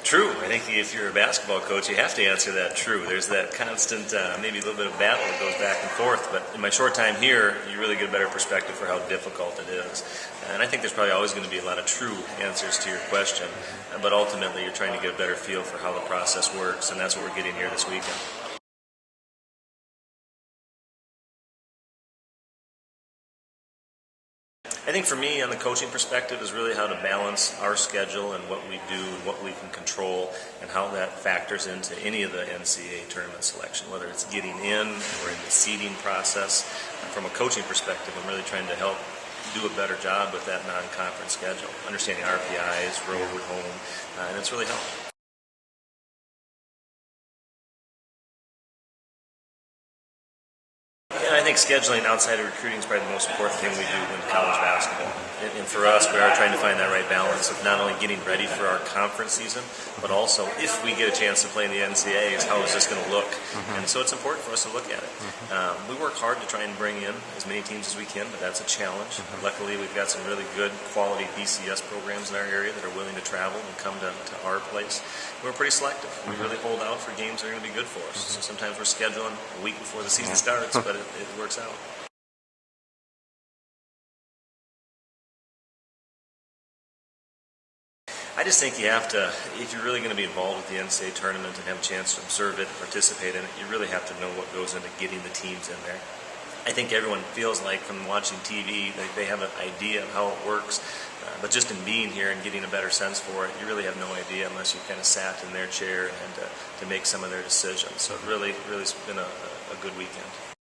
True. I think if you're a basketball coach, you have to answer that true. There's that constant, maybe a little bit of battle that goes back and forth. But in my short time here, you really get a better perspective for how difficult it is. And I think there's probably always going to be a lot of true answers to your question. But ultimately, you're trying to get a better feel for how the process works, and that's what we're getting here this weekend. I think for me, on the coaching perspective, is really how to balance our schedule and what we do and what we can control, and how that factors into any of the NCAA tournament selection, whether it's getting in or in the seeding process. From a coaching perspective, I'm really trying to help do a better job with that non-conference schedule, understanding RPIs, road, home, and it's really helped. And I think scheduling outside of recruiting is probably the most important thing we do in college basketball. And for us, we are trying to find that right balance of not only getting ready for our conference season, but also if we get a chance to play in the NCAAs, how is this going to look? And so it's important for us to look at it. We work hard to try and bring in as many teams as we can, but that's a challenge. Luckily, we've got some really good quality BCS programs in our area that are willing to travel and come to our place. We're pretty selective. We really hold out for games that are going to be good for us. So sometimes we're scheduling a week before the season starts, but it works out. I just think you have to, if you're really going to be involved with the NCAA tournament and have a chance to observe it, participate in it, you really have to know what goes into getting the teams in there. I think everyone feels like from watching TV that they have an idea of how it works, but just in being here and getting a better sense for it, you really have no idea unless you kind of sat in their chair and to make some of their decisions. So it really has been a good weekend.